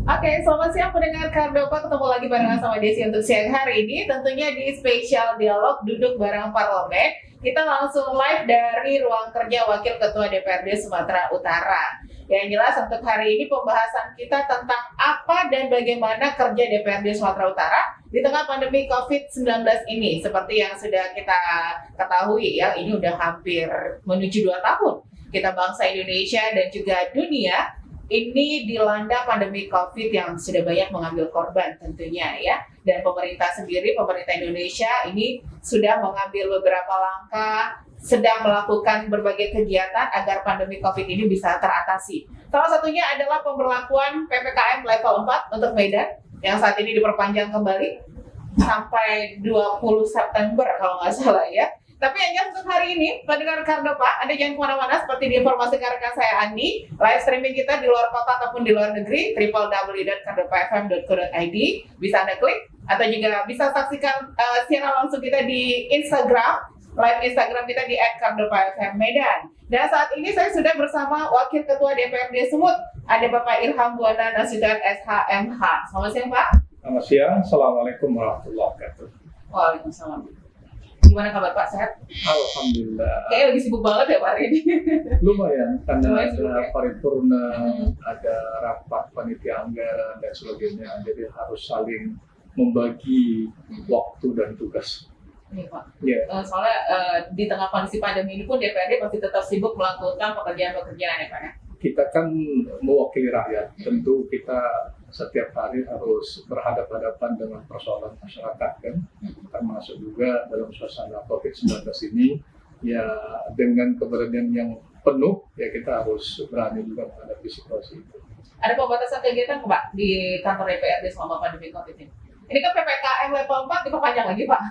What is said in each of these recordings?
Oke, selamat siang pendengar Kardopa, ketemu lagi barengan sama Desi untuk siang hari ini. Tentunya di spesial dialog duduk bareng parlemen, kita langsung live dari ruang kerja Wakil Ketua DPRD Sumatera Utara. Yang jelas untuk hari ini pembahasan kita tentang apa dan bagaimana kerja DPRD Sumatera Utara di tengah pandemi COVID-19 ini. Seperti yang sudah kita ketahui ya, ini udah hampir menuju 2 tahun. Kita bangsa Indonesia dan juga dunia ini dilanda pandemi COVID yang sudah banyak mengambil korban tentunya ya. Dan pemerintah sendiri, pemerintah Indonesia ini sudah mengambil beberapa langkah, sedang melakukan berbagai kegiatan agar pandemi COVID ini bisa teratasi. Salah satunya adalah pemberlakuan PPKM level 4 untuk Medan yang saat ini diperpanjang kembali sampai 20 September kalau nggak salah ya. Tapi yang jelas untuk hari ini, pendengar Kardopa, Anda jangan kemana-mana seperti diinformasikan rekan saya Andi. Live streaming kita di luar kota ataupun di luar negeri, www.kardopafm.co.id. Bisa Anda klik, atau juga bisa saksikan siaran langsung kita di Instagram, live Instagram kita di @kardopafmmedan. Dan saat ini saya sudah bersama Wakil Ketua DPRD Sumut, ada Bapak Ilham Buana Nasution SHMH. Selamat siang Pak. Selamat siang, Assalamualaikum warahmatullahi wabarakatuh. Waalaikumsalam. Gimana kabar Pak? Sehat? Alhamdulillah. Kayaknya lagi sibuk banget ya Pak hari ini. Lumayan, karena Lumayan sibuk, ada ya? paripurna, ada rapat panitia anggaran dan sebagainya. Jadi harus saling membagi waktu dan tugas. Iya Pak. Ya, Soalnya di tengah kondisi pandemi ini pun DPRD masih tetap sibuk melakukan pekerjaan-pekerjaan ya Pak ya. kita kan mewakili rakyat. Tentu kita setiap hari harus berhadapan-hadapan dengan persoalan masyarakat kan. Termasuk juga dalam suasana COVID-19 ini, ya dengan keberanian yang penuh, ya kita harus berani juga menghadapi situasi itu. Ada pembatasan kegiatan Pak di kantor DPRD selama pandemi COVID ini. Ini kan PPKM level 4 diperpanjang lagi Pak.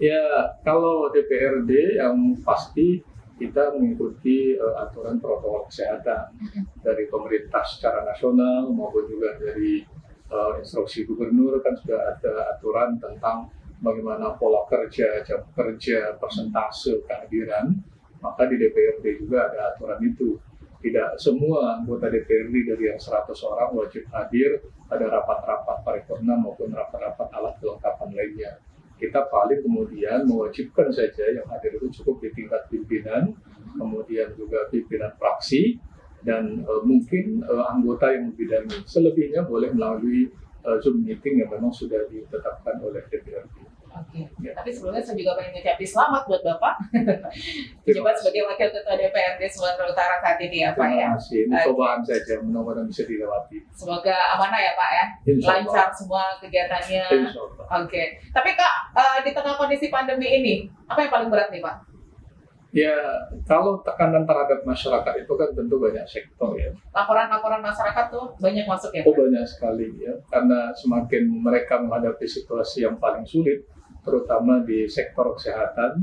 Ya, kalau DPRD yang pasti kita mengikuti aturan protokol kesehatan dari pemerintah secara nasional maupun juga dari instruksi gubernur. Kan sudah ada aturan tentang bagaimana pola kerja, jam kerja, persentase kehadiran. Maka di DPRD juga ada aturan itu. Tidak semua anggota DPRD dari yang 100 orang wajib hadir pada rapat-rapat paripurna maupun rapat-rapat alat kelengkapan lainnya. Kita paling kemudian mewajibkan saja yang hadir itu cukup di tingkat pimpinan, kemudian juga pimpinan fraksi, dan mungkin anggota yang membidangi. Selebihnya boleh melalui Zoom meeting yang memang sudah ditetapkan oleh DPRD. Oke. Ya. Tapi sebelumnya saya juga pengen ngucapin selamat buat Bapak. Menjabat sebagai Wakil Ketua DPRD Sumatera Utara saat ini ya Pak ya. Terima kasih. Ini cobaan saja, mudah-mudahan bisa dilewati. Semoga amanah ya Pak ya. Insya Allah. Lancar semua kegiatannya. Insya Allah. Oke. Tapi Kak, di tengah kondisi pandemi ini, apa yang paling berat nih Pak? Ya, kalau tekanan terhadap masyarakat itu kan tentu banyak sektor ya. Laporan-laporan masyarakat tuh banyak masuk ya Oh, Pak? banyak sekali ya, karena semakin mereka menghadapi situasi yang paling sulit, terutama di sektor kesehatan,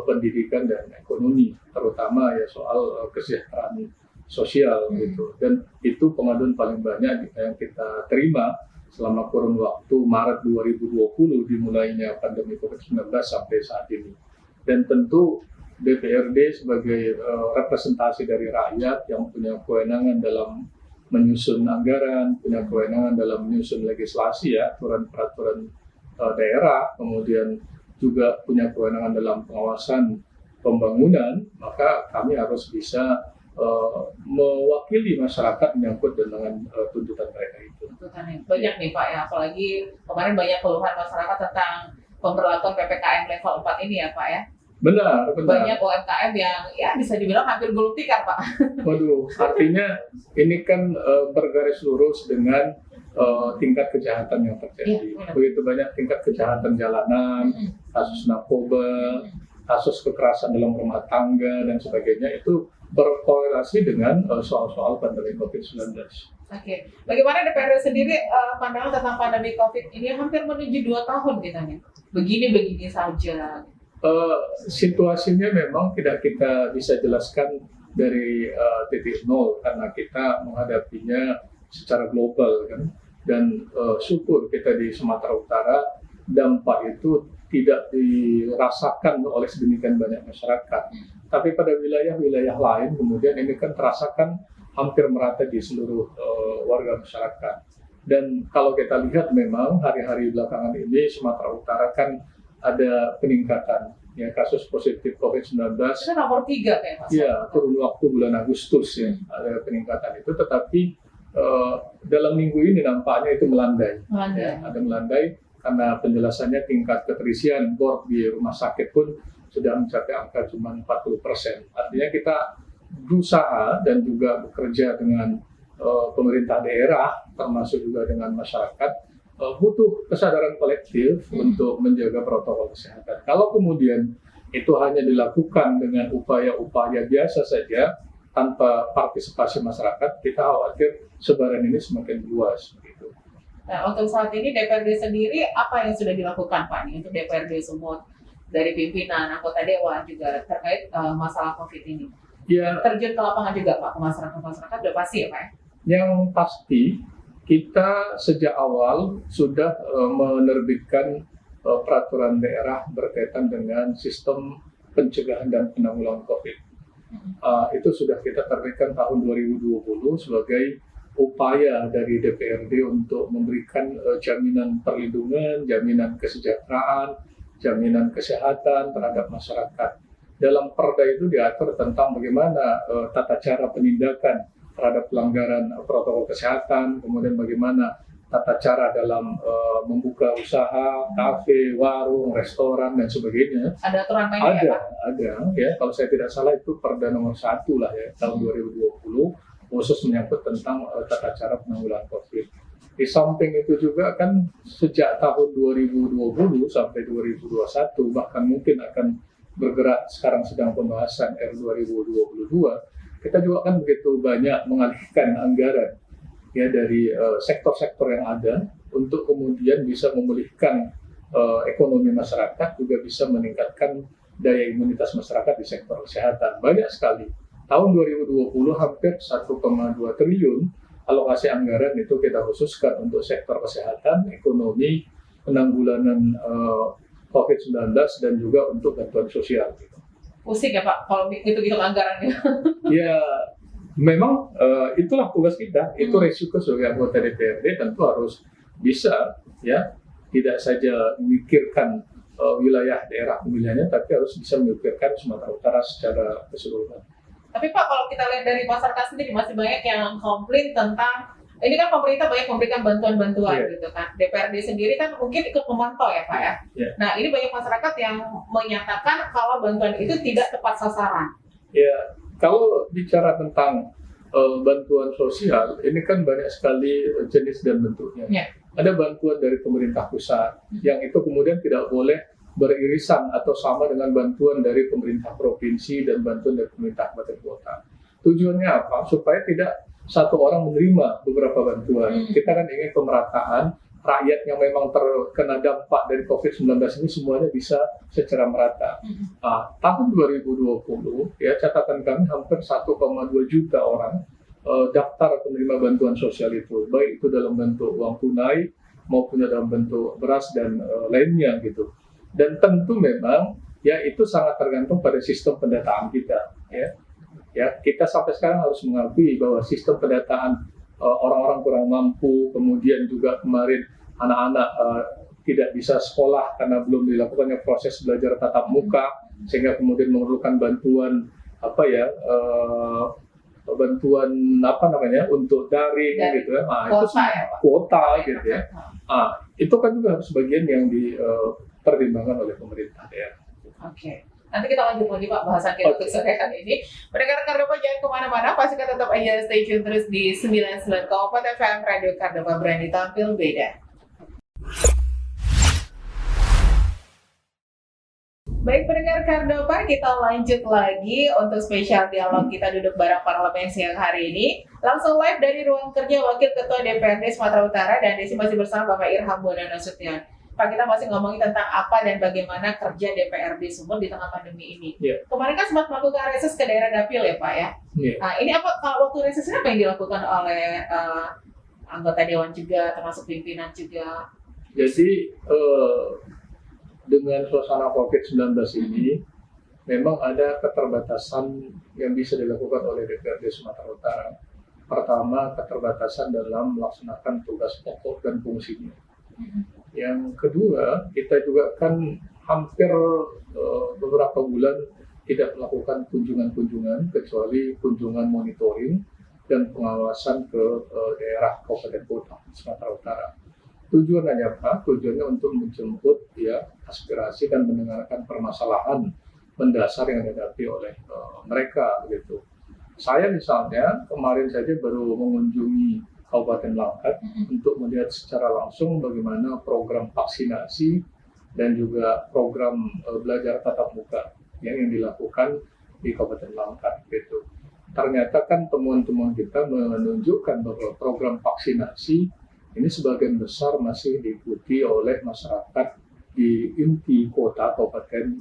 pendidikan dan ekonomi, terutama ya soal kesejahteraan sosial gitu. Dan itu pengaduan paling banyak yang kita terima selama kurun waktu Maret 2020 dimulainya pandemi COVID-19 sampai saat ini. Dan tentu DPRD sebagai representasi dari rakyat yang punya kewenangan dalam menyusun anggaran, punya kewenangan dalam menyusun legislasi ya, aturan-peraturan daerah, kemudian juga punya kewenangan dalam pengawasan pembangunan, maka kami harus bisa mewakili masyarakat menyangkut dengan tuntutan mereka itu. Tuntutannya banyak nih Pak ya, apalagi kemarin banyak keluhan masyarakat tentang pemberlakuan PPKM level 4 ini ya Pak ya. Benar. Banyak UMKM yang ya bisa dibilang hampir gulung tikar Pak. Waduh, artinya ini kan bergaris lurus dengan tingkat kejahatan yang terjadi. Iya, Begitu banyak tingkat kejahatan jalanan, kasus narkoba, kasus kekerasan dalam rumah tangga dan sebagainya, itu berkorelasi dengan soal-soal pandemi COVID-19. Oke, bagaimana DPRD sendiri pandangan tentang pandemi COVID ini hampir menuju 2 tahun kita nih. Begini-begini saja. Situasinya memang tidak kita bisa jelaskan dari titik nol karena kita menghadapinya secara global kan. Dan syukur kita di Sumatera Utara dampak itu tidak dirasakan oleh sedemikian banyak masyarakat. Tapi pada wilayah-wilayah lain kemudian ini kan terasakan hampir merata di seluruh warga masyarakat. Dan kalau kita lihat memang hari-hari belakangan ini Sumatera Utara kan ada peningkatan ya kasus positif COVID-19. Itu nomor 3 kayak Mas. Ya, kurun waktu bulan Agustus ya ada peningkatan itu, tetapi dalam minggu ini nampaknya itu melandai. Ya, ada melandai karena penjelasannya tingkat keterisian bor di rumah sakit pun sudah mencapai angka cuma 40%. Artinya kita berusaha dan juga bekerja dengan pemerintah daerah, termasuk juga dengan masyarakat, butuh kesadaran kolektif untuk menjaga protokol kesehatan. Kalau kemudian itu hanya dilakukan dengan upaya-upaya biasa saja, tanpa partisipasi masyarakat, kita khawatir sebaran ini semakin luas. Gitu. Nah, untuk saat ini DPRD sendiri, apa yang sudah dilakukan Pak nih untuk DPRD Sumut? Dari pimpinan, anggota Dewan juga terkait masalah COVID ini? Ya, terjun ke lapangan juga Pak, ke masyarakat udah pasti ya Pak ya? Yang pasti, kita sejak awal sudah menerbitkan peraturan daerah berkaitan dengan sistem pencegahan dan penanggulangan COVID. Itu sudah kita terbitkan tahun 2020 sebagai upaya dari DPRD untuk memberikan jaminan perlindungan, jaminan kesejahteraan, jaminan kesehatan terhadap masyarakat. Dalam Perda itu diatur tentang bagaimana tata cara penindakan terhadap pelanggaran protokol kesehatan, kemudian bagaimana tata cara dalam membuka usaha, kafe, warung, restoran, dan sebagainya. Ada aturan mainnya ya Pak? Ada. Ya, kalau saya tidak salah itu Perda nomor 1 lah ya, tahun 2020, khusus menyangkut tentang tata cara penanggulangan COVID. Di samping itu juga kan sejak tahun 2020 sampai 2021, bahkan mungkin akan bergerak, sekarang sedang pembahasan R 2022, kita juga kan begitu banyak mengalihkan anggaran ya dari sektor-sektor yang ada untuk kemudian bisa memulihkan ekonomi masyarakat, juga bisa meningkatkan daya imunitas masyarakat di sektor kesehatan. Banyak sekali. Tahun 2020 hampir 1,2 triliun alokasi anggaran itu kita khususkan untuk sektor kesehatan, ekonomi, penanggulangan COVID-19 dan juga untuk bantuan sosial. Pusing ya Pak kalau gitu-gitu anggarannya. Ya, memang itulah tugas kita. Itu resiko sebagai anggota DPRD, tentu harus bisa ya tidak saja memikirkan wilayah daerah pemilihannya, tapi harus bisa memikirkan Sumatera Utara secara keseluruhan. Tapi Pak, kalau kita lihat dari masyarakat sendiri masih banyak yang komplain tentang ini kan pemerintah banyak memberikan bantuan-bantuan gitu kan. DPRD sendiri kan mungkin ikut memantau ya Pak ya. Nah, ini banyak masyarakat yang menyatakan kalau bantuan itu tidak tepat sasaran. Ya, kalau bicara tentang bantuan sosial, ini kan banyak sekali jenis dan bentuknya. Ada bantuan dari pemerintah pusat, yang itu kemudian tidak boleh beririsan atau sama dengan bantuan dari pemerintah provinsi dan bantuan dari pemerintah kabupaten kota. Tujuannya apa? Supaya tidak satu orang menerima beberapa bantuan. Kita kan ingin pemerataan, rakyat yang memang terkena dampak dari COVID-19 ini semuanya bisa secara merata. Tahun 2020, ya catatan kami hampir 1,2 juta orang daftar penerima bantuan sosial itu, baik itu dalam bentuk uang tunai maupun dalam bentuk beras dan lainnya gitu. Dan tentu memang ya itu sangat tergantung pada sistem pendataan kita. Ya, kita sampai sekarang harus mengakui bahwa sistem pendataan orang-orang kurang mampu, kemudian juga kemarin anak-anak tidak bisa sekolah karena belum dilakukannya proses belajar tatap muka, sehingga kemudian memerlukan bantuan untuk daring gitu ya. Itu kuota gitu ya. Itu kan juga harus bagian yang dipertimbangkan oleh pemerintah daerah. Oke. Nanti kita lanjut lagi Pak bahasan kita untuk sore hari ini. Pendengar Kardopa jangan kemana-mana, pastikan tetap aja stay tune terus di 99,4 FM Radio Kardopa, berani tampil beda. Baik pendengar Kardopa, kita lanjut lagi untuk spesial dialog kita duduk bareng parlemen siang hari ini. Langsung live dari ruang kerja Wakil Ketua DPRD Sumatera Utara, dan Desi masih bersama Bapak Irham Bondono Nasution. Pak, kita masih ngomongin tentang apa dan bagaimana kerja DPRD Sumut di tengah pandemi ini. Kemarin kan sempat melakukan reses ke daerah dapil ya Pak ya. Nah, ini apa kalau waktu reses ini apa yang dilakukan oleh anggota dewan juga, termasuk pimpinan juga? Jadi dengan suasana COVID-19 ini memang ada keterbatasan yang bisa dilakukan oleh DPRD Sumatera Utara. Pertama, keterbatasan dalam melaksanakan tugas pokok dan fungsinya. Yang kedua, kita juga kan hampir beberapa bulan tidak melakukan kunjungan-kunjungan kecuali kunjungan monitoring dan pengawasan ke daerah kabupaten kota Sumatera Utara. Tujuannya apa? Tujuannya untuk menjemput ya aspirasi dan mendengarkan permasalahan mendasar yang dihadapi oleh mereka begitu. Saya misalnya kemarin saja baru mengunjungi Kabupaten Langkat untuk melihat secara langsung bagaimana program vaksinasi dan juga program belajar tatap muka yang dilakukan di Kabupaten Langkat gitu. Ternyata kan temuan-temuan kita menunjukkan bahwa program vaksinasi ini sebagian besar masih diikuti oleh masyarakat di inti kota kabupaten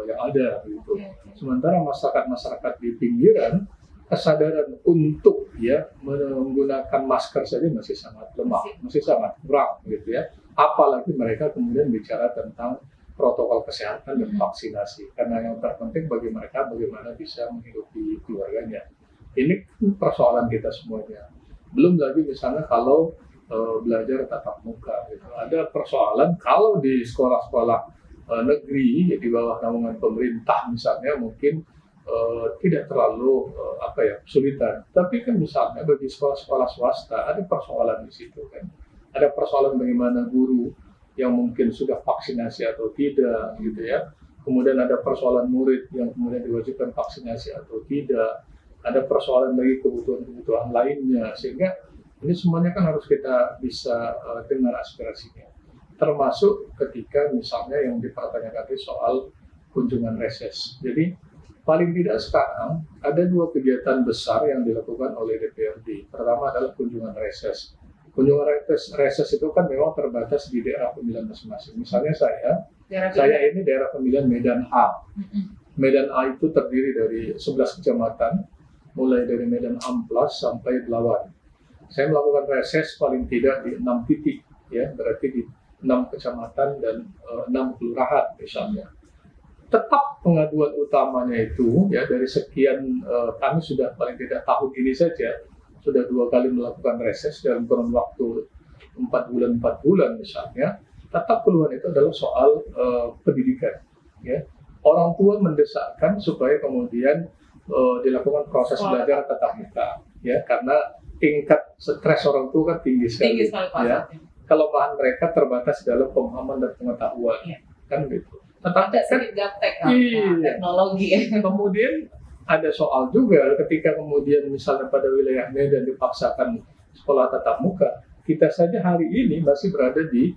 yang ada gitu. Sementara masyarakat di pinggiran kesadaran untuk ya menggunakan masker saja masih sangat lemah, masih sangat kurang gitu ya. Apalagi mereka kemudian bicara tentang protokol kesehatan dan vaksinasi, karena yang terpenting bagi mereka bagaimana bisa menghidupi keluarganya. Ini persoalan kita semuanya. Belum lagi misalnya kalau belajar tatap muka gitu. Ada persoalan kalau di sekolah-sekolah negeri di bawah naungan pemerintah misalnya mungkin tidak terlalu kesulitan. Tapi kan misalnya bagi sekolah-sekolah swasta ada persoalan di situ kan. Ada persoalan bagaimana guru yang mungkin sudah vaksinasi atau tidak gitu ya. Kemudian ada persoalan murid yang kemudian diwajibkan vaksinasi atau tidak. Ada persoalan bagi kebutuhan-kebutuhan lainnya, sehingga ini semuanya kan harus kita bisa dengar aspirasinya. Termasuk ketika misalnya yang dipertanyakan soal kunjungan reses. Jadi paling tidak sekarang ada dua kegiatan besar yang dilakukan oleh DPRD. Pertama adalah kunjungan reses. Kunjungan reses itu kan memang terbatas di daerah pemilihan masing-masing. Misalnya saya ini daerah pemilihan Medan A. Medan A itu terdiri dari 11 kecamatan, mulai dari Medan Amplas sampai Belawan. Saya melakukan reses paling tidak di 6 titik, ya, berarti di 6 kecamatan dan 6 kelurahan misalnya. Tetap pengaduan utamanya itu, ya dari sekian, kami sudah paling tidak tahun ini saja, sudah 2 kali melakukan reses dalam kurun waktu 4 bulan misalnya, tetap keluhan itu adalah soal pendidikan. Ya. Orang tua mendesakkan supaya kemudian dilakukan proses belajar tatap muka, ya karena tingkat stres orang tua kan tinggi sekali ya. Kelemahan mereka terbatas dalam pemahaman dan pengetahuan, kan gitu. Tetapi kan gaptek teknologi. Kemudian ada soal juga ketika kemudian misalnya pada wilayah Medan dipaksakan sekolah tatap muka, kita saja hari ini masih berada di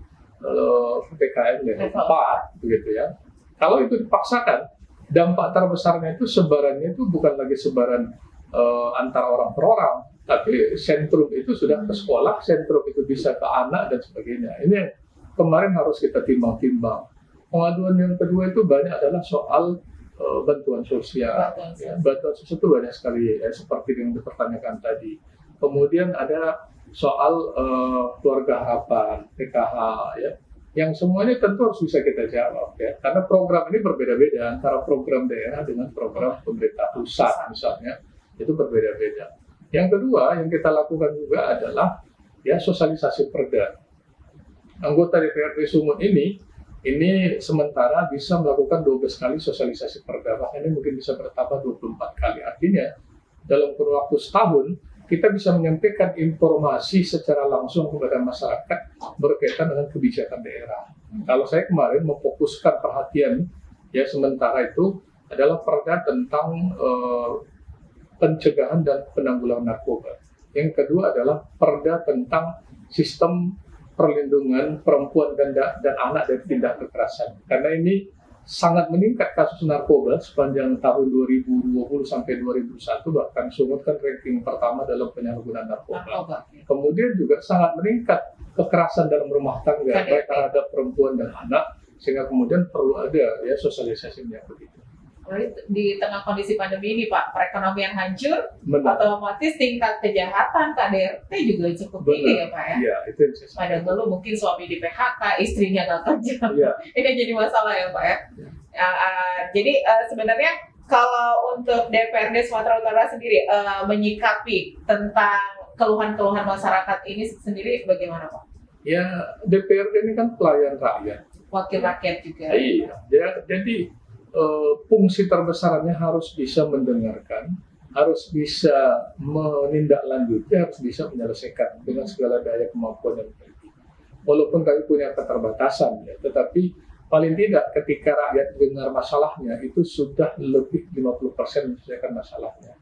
PPKM level 4, begitu ya. Kalau itu dipaksakan, dampak terbesarnya itu sebarannya itu bukan lagi sebaran antara orang per orang, tapi sentrum itu sudah ke sekolah, sentrum itu bisa ke anak dan sebagainya. Ini yang kemarin harus kita timbang-timbang. Pengaduan yang kedua itu banyak adalah soal bantuan sosial. Bantuan sosial itu banyak sekali, ya, seperti yang dipertanyakan tadi. Kemudian ada soal keluarga harapan, PKH, ya. Yang semuanya tentu harus bisa kita jawab, ya, karena program ini berbeda-beda antara program daerah dengan program pemerintah pusat misalnya, itu berbeda-beda. Yang kedua yang kita lakukan juga adalah ya sosialisasi perda. Anggota DPRD Sumut ini sementara bisa melakukan 12 kali sosialisasi perda, bahkan ini mungkin bisa bertambah 24 kali. Artinya dalam kurun waktu setahun kita bisa menyampaikan informasi secara langsung kepada masyarakat berkaitan dengan kebijakan daerah. Kalau saya kemarin memfokuskan perhatian ya sementara itu adalah perda tentang pencegahan dan penanggulangan narkoba. Yang kedua adalah perda tentang sistem perlindungan perempuan dan anak dari tindak kekerasan. Karena ini sangat meningkat kasus narkoba sepanjang tahun 2020 sampai 2001, bahkan Sumut kan ranking pertama dalam penyalahgunaan narkoba. Kemudian juga sangat meningkat kekerasan dalam rumah tangga baik terhadap perempuan dan anak, sehingga kemudian perlu ada ya sosialisasi yang begitu. Di tengah kondisi pandemi ini Pak, perekonomian hancur, Benar. otomatis tingkat kejahatan KDRT juga cukup tinggi ya Pak ya? Iya, itu yang saya sampaikan. Padahal dulu mungkin suami di PHK, istrinya nggak kerja. Iya. Ini jadi masalah ya Pak ya? Jadi sebenarnya kalau untuk DPRD Sumatera Utara sendiri menyikapi tentang keluhan-keluhan masyarakat ini sendiri bagaimana Pak? Ya, DPRD ini kan pelayan rakyat. Wakil rakyat juga. Iya, jadi fungsi terbesarnya harus bisa mendengarkan, harus bisa menindaklanjuti, harus bisa menyelesaikan dengan segala daya kemampuan yang memiliki. Walaupun kami punya keterbatasan, ya, tetapi paling tidak ketika rakyat dengar masalahnya itu sudah lebih 50% menyelesaikan masalahnya.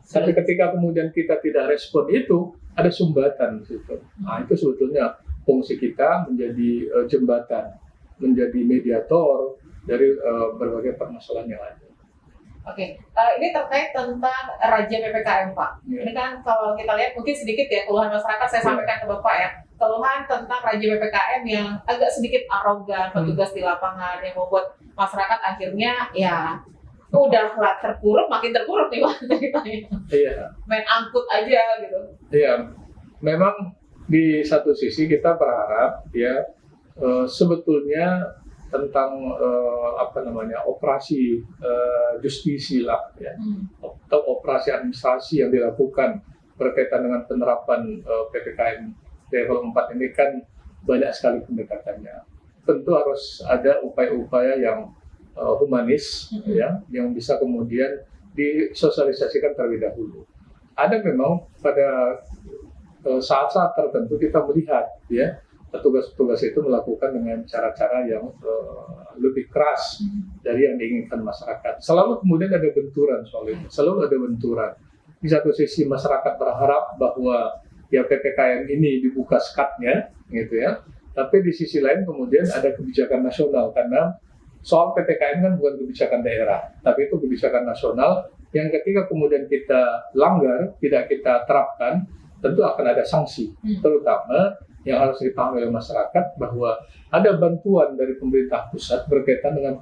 Tapi ketika kemudian kita tidak respon itu, ada sumbatan di situ. Nah, itu sebetulnya fungsi kita menjadi jembatan, menjadi mediator dari berbagai permasalahan yang ada. Oke, ini terkait tentang Raja PPKM Pak. Ya. Ini kan kalau kita lihat mungkin sedikit ya keluhan masyarakat, saya sampaikan ke Bapak ya. Keluhan tentang Raja PPKM yang agak sedikit arogan, petugas di lapangan yang membuat masyarakat akhirnya ya udah terpuruk, makin terpuruk nih Pak ceritanya. Iya. Main angkut aja gitu. Iya, memang di satu sisi kita berharap ya sebetulnya tentang operasi justisi lah ya, atau operasi administrasi yang dilakukan berkaitan dengan penerapan PPKM level 4 ini kan banyak sekali pendekatannya. Tentu harus ada upaya-upaya yang humanis ya, yang bisa kemudian disosialisasikan terlebih dahulu. Ada memang pada saat-saat tertentu kita melihat ya petugas-petugas itu melakukan dengan cara-cara yang lebih keras dari yang diinginkan masyarakat. Selalu kemudian ada benturan soal itu, selalu ada benturan. Di satu sisi masyarakat berharap bahwa ya PPKM ini dibuka sekatnya, gitu ya. Tapi di sisi lain kemudian ada kebijakan nasional karena soal PPKM kan bukan kebijakan daerah, tapi itu kebijakan nasional yang ketika kemudian kita langgar, tidak kita terapkan, tentu akan ada sanksi, terutama yang harus dipahami oleh masyarakat bahwa ada bantuan dari pemerintah pusat berkaitan dengan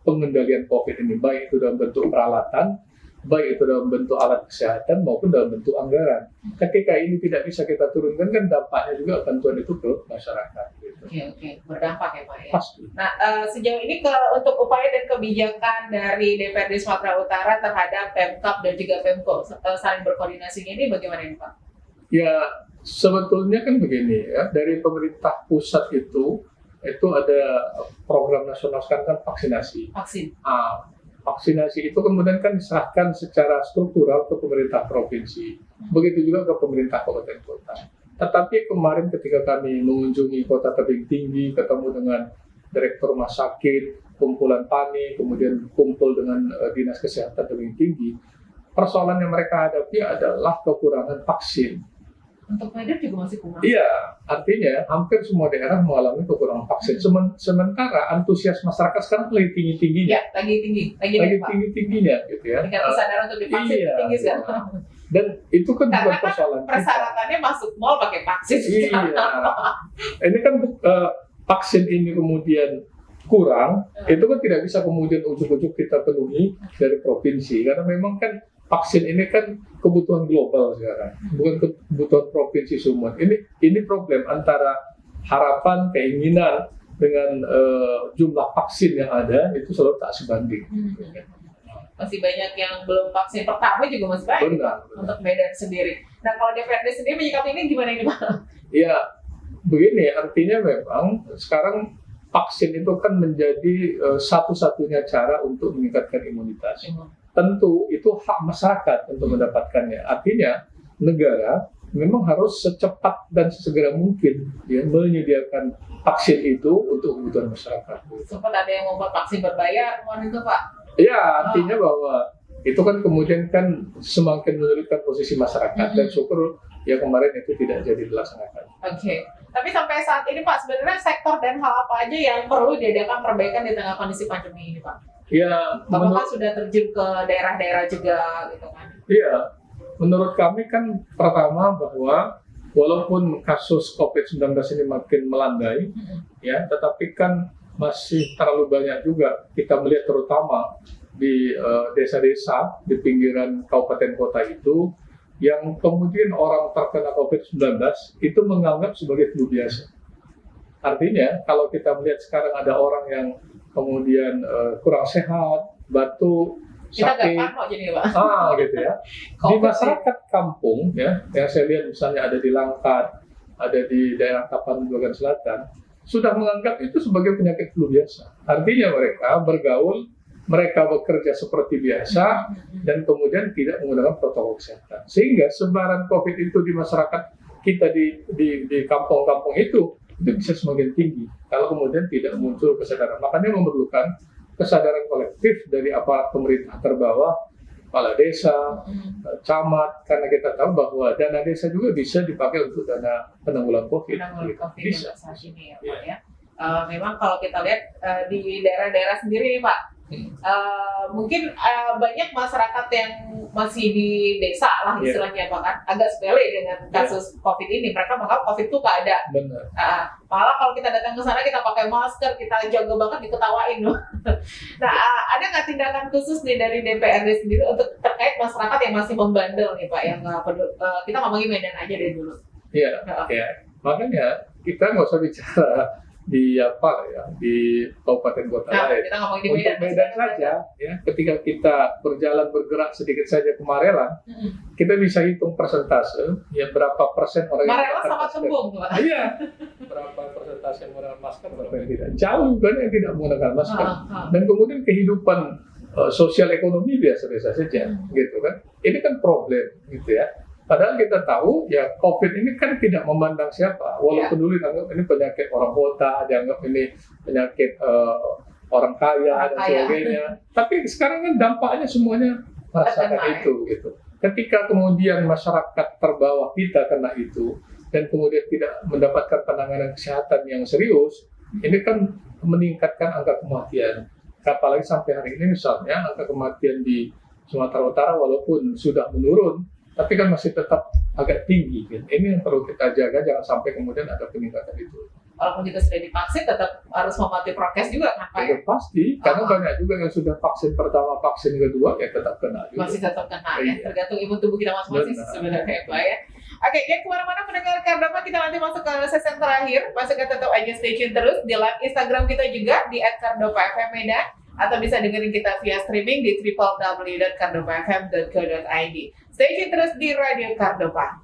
pengendalian COVID ini, baik itu dalam bentuk peralatan, baik itu dalam bentuk alat kesehatan maupun dalam bentuk anggaran. Ketika ini tidak bisa kita turunkan, kan dampaknya juga bantuan itu ke masyarakat. Gitu. Oke, berdampak ya Pak ya. Pasti. Nah, sejauh ini untuk upaya dan kebijakan dari DPRD Sumatera Utara terhadap Pemkab dan juga Pemko saling berkoordinasinya ini bagaimana ini Pak? Ya, sebetulnya kan begini ya, dari pemerintah pusat itu ada program nasional sekarang kan vaksinasi. Vaksinasi itu kemudian kan diserahkan secara struktural ke pemerintah provinsi, begitu juga ke pemerintah kabupaten kota. Tetapi kemarin ketika kami mengunjungi kota tebing tinggi, ketemu dengan direktur rumah sakit, kumpulan PANI, kemudian kumpul dengan dinas kesehatan tebing tinggi, persoalan yang mereka hadapi adalah kekurangan vaksin. Untuk Medan juga masih kurang. Iya, artinya hampir semua daerah mengalami kekurangan vaksin. Sementara antusias masyarakat sekarang lagi tinggi-tingginya. Ya, lagi tinggi-tingginya, gitu ya. Tingkat kesadaran untuk divaksin tinggi sekarang. Dan itu kan Karena bukan persoalan kan persyaratannya masuk mall pakai vaksin. Iya. Ini kan vaksin ini kemudian kurang, itu kan tidak bisa kemudian ujuk-ujuk kita penuhi dari provinsi. Karena memang kan vaksin ini kan kebutuhan global sekarang, bukan kebutuhan provinsi semua. Ini problem antara harapan, keinginan dengan jumlah vaksin yang ada itu selalu tak sebanding. Masih banyak yang belum vaksin pertama juga masih banyak Benar. Untuk Medan sendiri. Nah kalau DPRD sendiri menyikapi ini gimana ini Pak? Ya begini, artinya memang sekarang vaksin itu kan menjadi satu-satunya cara untuk meningkatkan imunitas. Tentu itu hak masyarakat untuk mendapatkannya. Artinya negara memang harus secepat dan sesegera mungkin ya menyediakan vaksin itu untuk kebutuhan masyarakat. Sempat ada yang membuat vaksin berbayar kemarin itu Pak? Ya, artinya bahwa itu kan kemudian kan semakin menyulitkan posisi masyarakat dan syukur ya kemarin itu tidak jadi dilaksanakan. Oke. Tapi sampai saat ini Pak, sebenarnya sektor dan hal apa aja yang perlu diadakan perbaikan di tengah kondisi pandemi ini Pak? Ya, Bapak sudah terjun ke daerah-daerah juga gitu kan? Iya, menurut kami kan pertama bahwa walaupun kasus COVID-19 ini makin melandai, ya, tetapi kan masih terlalu banyak juga kita melihat terutama di desa-desa di pinggiran kabupaten kota itu yang kemudian orang terkena COVID-19 itu menganggap sebagai flu biasa. Artinya kalau kita melihat sekarang ada orang yang kemudian kurang sehat, batuk, Kita nggak sakit, parno jadi Pak. gitu ya. Di COVID. masyarakat kampung ya, yang saya lihat misalnya ada di Langkat, ada di daerah Tapanuli Selatan, sudah menganggap itu sebagai penyakit flu biasa. Artinya mereka bergaul, mereka bekerja seperti biasa, dan kemudian tidak menggunakan protokol kesehatan. Sehingga sebaran COVID itu di masyarakat kita di kampung-kampung itu bisa semakin tinggi kalau kemudian tidak muncul kesadaran. Makanya memerlukan kesadaran kolektif dari aparat pemerintah terbawah, kepala desa, camat, karena kita tahu bahwa dana desa juga bisa dipakai untuk dana penanggulangan COVID. Penanggulangan COVID Bisa. yang saat ini ya Pak ya. Memang kalau kita lihat di daerah-daerah sendiri nih Pak, mungkin banyak masyarakat yang masih di desa lah istilahnya Pak kan, agak sepele dengan kasus COVID ini. Mereka menganggap COVID itu nggak ada. Benar. Malah kalau kita datang ke sana kita pakai masker, kita jaga banget diketawain loh. Nah, ada nggak tindakan khusus nih dari DPRD sendiri untuk terkait masyarakat yang masih membandel nih Pak, yang nggak kita ngomongin Medan aja deh dulu. Iya. Makanya kita nggak usah bicara di di kabupaten kota lain. Kita ngomongin di Untuk Medan saja, ya, ketika kita bergerak sedikit saja ke Marelan, kita bisa hitung persentase, ya berapa persen orang yang Marelan menggunakan sama masker. Tembung Pak. Iya, berapa persentase yang menggunakan masker, berapa yang tidak. Jauh kan yang tidak menggunakan masker. Dan kemudian kehidupan sosial ekonomi biasa-biasa saja, gitu kan. Ini kan problem, gitu ya. Padahal kita tahu ya COVID ini kan tidak memandang siapa. Walaupun dulu dianggap ini penyakit orang kota, dianggap ini penyakit orang kaya dan sebagainya. Tapi sekarang kan dampaknya semuanya merasakan itu gitu. Ketika kemudian masyarakat terbawah kita kena itu dan kemudian tidak mendapatkan penanganan kesehatan yang serius, ini kan meningkatkan angka kematian. Apalagi sampai hari ini misalnya angka kematian di Sumatera Utara walaupun sudah menurun, tapi kan masih tetap agak tinggi. Gitu. Ini yang perlu kita jaga, jangan sampai kemudian ada peningkatan itu. Walaupun juga sudah divaksin, tetap harus mematuhi prokes juga kan Pak ya? Pasti, karena banyak juga yang sudah vaksin pertama, vaksin kedua, ya tetap kena juga. Masih tetap kena ya, tergantung imun tubuh kita masing-masing sebenarnya Pak ya. Oke, jangan kemana-mana mendengar Kardama, kita nanti masuk ke sesi terakhir. Pastikan tetap aja stay tune terus di live Instagram kita juga di @kardopafm Medan, atau bisa dengerin kita via streaming di www.kardopafm.co.id. Stay tune terus di Radio Kardopa.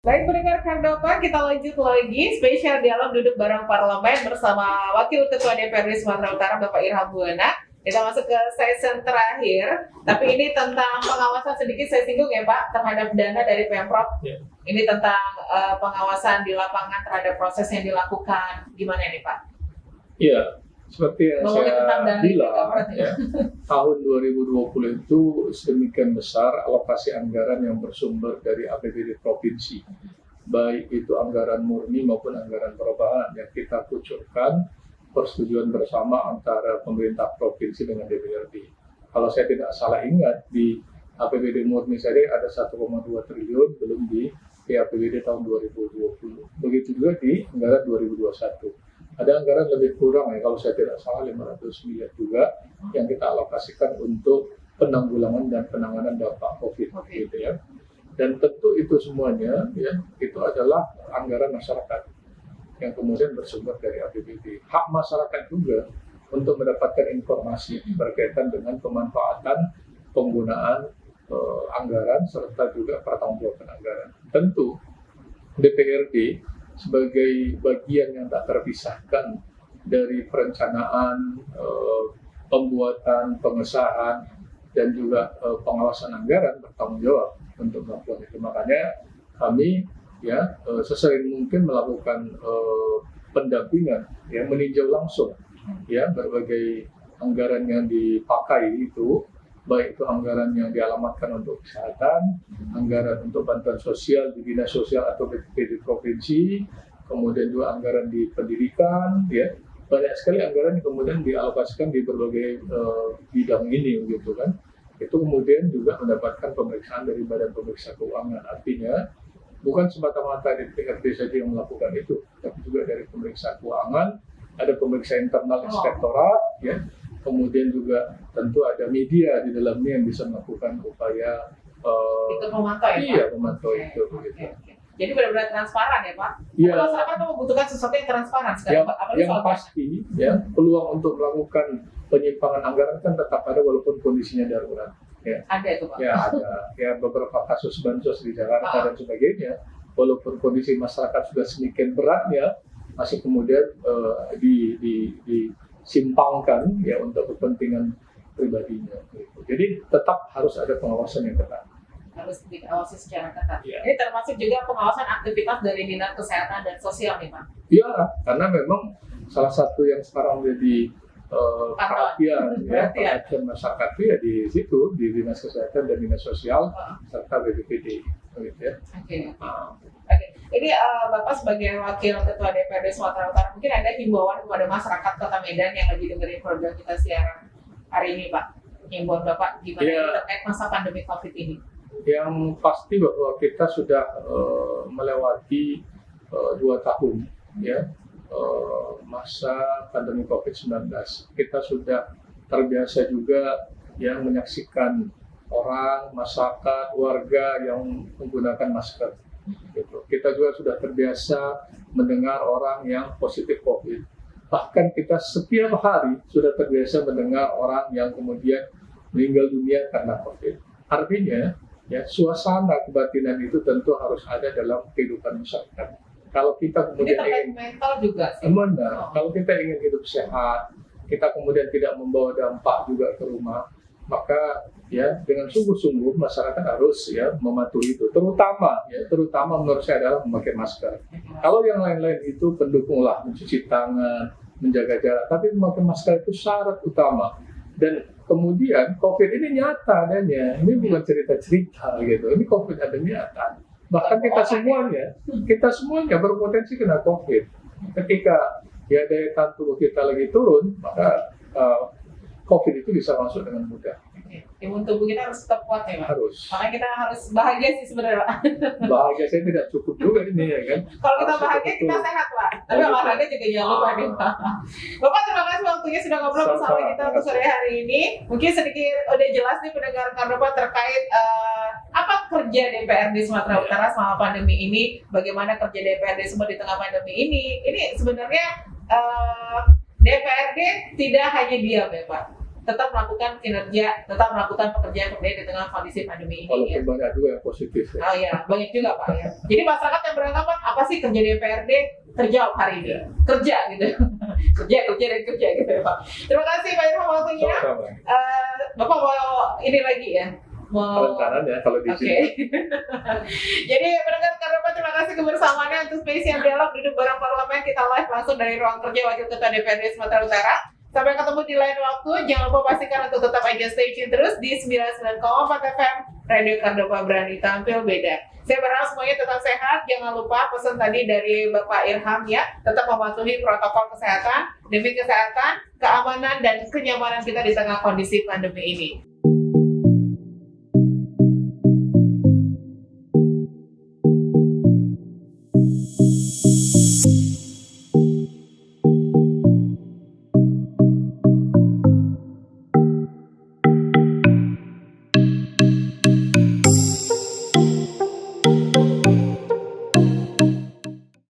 Baik pendengar Kardopa, kita lanjut lagi spesial dialog duduk bareng parlemen bersama Wakil Ketua DPRD Sumatera Utara Bapak Irham Buana. Kita masuk ke sesi terakhir, tapi ini tentang pengawasan sedikit saya singgung ya Pak terhadap dana dari Pemprov. Ini tentang pengawasan di lapangan terhadap proses yang dilakukan. Gimana nih Pak? Iya, seperti yang saya bilang, tahun 2020 itu sedemikian besar alokasi anggaran yang bersumber dari APBD provinsi, baik itu anggaran murni maupun anggaran perubahan yang kita kucurkan persetujuan bersama antara pemerintah provinsi dengan DPRD. Kalau saya tidak salah ingat, di APBD murni saja ada 1,2 triliun, belum di APBD tahun 2020. Begitu juga di anggaran 2021. Ada anggaran lebih kurang ya, kalau saya tidak salah 500 miliar juga yang kita alokasikan untuk penanggulangan dan penanganan dampak COVID. Gitu ya. Dan tentu itu semuanya ya, itu adalah anggaran masyarakat yang kemudian bersumber dari APBD. Hak masyarakat juga untuk mendapatkan informasi berkaitan dengan pemanfaatan penggunaan anggaran serta juga pertanggungjawaban anggaran. Tentu DPRD sebagai bagian yang tak terpisahkan dari perencanaan, pembuatan, pengesahan, dan juga pengawasan anggaran bertanggung jawab untuk melakukan itu. Makanya kami sesering mungkin melakukan pendampingan, meninjau langsung berbagai anggaran yang dipakai itu, baik itu anggaran yang dialamatkan untuk kesehatan, anggaran untuk bantuan sosial di dinas sosial atau BPD provinsi, kemudian juga anggaran di pendidikan, banyak sekali anggaran yang kemudian dialokasikan di berbagai bidang ini, gitu kan. Itu kemudian juga mendapatkan pemeriksaan dari Badan Pemeriksa Keuangan, artinya bukan semata-mata DPRD saja yang melakukan itu, tapi juga dari pemeriksa keuangan, ada pemeriksa internal inspektorat, kemudian juga tentu ada media di dalamnya yang bisa melakukan upaya itu memantau ya Pak? Iya, memantau itu. Okay. Jadi benar-benar transparan ya Pak? Iya. Masyarakat kan membutuhkan sesuatu yang transparan sekarang, apalagi Yang soal pasti ya peluang untuk melakukan penyimpangan anggaran kan tetap ada walaupun kondisinya darurat. Ya. ada itu Pak. Ya ada ya beberapa kasus bansos di Jakarta dan sebagainya. Walaupun kondisi masyarakat sudah sedemikian beratnya, masih kemudian disimpangkan ya untuk kepentingan pribadinya. Gitu. Jadi tetap harus ada pengawasan yang ketat. Harus diawasi secara ketat. Ya. Ini termasuk juga pengawasan aktivitas dari Dinas Kesehatan dan Sosial nih Pak. Iya, karena memang salah satu yang sekarang menjadi perhatian masyarakat itu ya di situ, di Dinas Kesehatan dan Dinas Sosial serta BPPD. Gitu ya. Oke. Ini Bapak sebagai Wakil Ketua DPRD Sumatera Utara, mungkin ada himbauan kepada masyarakat Kota Medan yang lagi dengerin program kita siaran hari ini Pak. Himbauan Bapak gimana terkait masa pandemi COVID ini? Yang pasti bahwa kita sudah melewati 2 tahun ya masa pandemi COVID-19. Kita sudah terbiasa juga yang menyaksikan orang, masyarakat, warga yang menggunakan masker. Gitu. Kita juga sudah terbiasa mendengar orang yang positif COVID. Bahkan kita setiap hari sudah terbiasa mendengar orang yang kemudian meninggal dunia karena COVID. Artinya, ya suasana kebatinan itu tentu harus ada dalam kehidupan masyarakat. Kalau kita kemudian ingin mental juga sih. Kalau kita ingin hidup sehat, kita kemudian tidak membawa dampak juga ke rumah, maka ya dengan sungguh-sungguh masyarakat harus ya mematuhi itu. Terutama menurut saya adalah memakai masker. Kalau yang lain-lain itu pendukunglah, mencuci tangan, menjaga jarak, tapi memakai masker itu syarat utama. Dan kemudian COVID ini nyata adanya, ini bukan cerita-cerita gitu, ini COVID ada nyata. Bahkan kita semuanya berpotensi kena COVID. Ketika ya daya tahan tubuh kita lagi turun, maka COVID itu bisa masuk dengan mudah. Imun tubuh kita harus tetap kuat ya Pak? Harus. Makanya kita harus bahagia sih sebenarnya Pak. Bahagia saya tidak cukup juga ini ya kan. Kalau kita bahagia kita sehat Pak. Tapi olahraga juga jangan lupa nih Pak. Bapak terima kasih waktunya sudah ngobrol bersama kita untuk sore hari ini. Mungkin sedikit udah jelas nih pendengar Kardopa terkait apa kerja DPRD Sumatera Utara selama pandemi ini. Bagaimana kerja DPRD semua di tengah pandemi ini. Ini sebenarnya DPRD tidak hanya diam ya Pak. Tetap melakukan kinerja, tetap melakukan pekerjaan-pekerjaan di tengah kondisi pandemi ini. Walaupun banyak juga yang positif ya. Oh iya, banyak juga Pak ya. Jadi masyarakat yang beranggapan apa sih kerja DPRD? Kerja hari ini, kerja gitu. kerja gitu ya Pak. Terima kasih Pak Irham waktunya. Bapak mau ini lagi ya? Rencananya kalau di sini. Jadi pendengar Kardopa, terima kasih kebersamaannya untuk spesial dialog duduk bareng parlemen. Kita live langsung dari ruang kerja Wakil Ketua DPRD Sumatera Utara. Sampai ketemu di lain waktu. Jangan lupa pastikan untuk tetap aja stay tune terus di 99,4 FM Radio Kardopa, berani tampil beda. Saya berharap semuanya tetap sehat. Jangan lupa pesan tadi dari Bapak Irham ya, tetap mematuhi protokol kesehatan demi kesehatan, keamanan dan kenyamanan kita di tengah kondisi pandemi ini.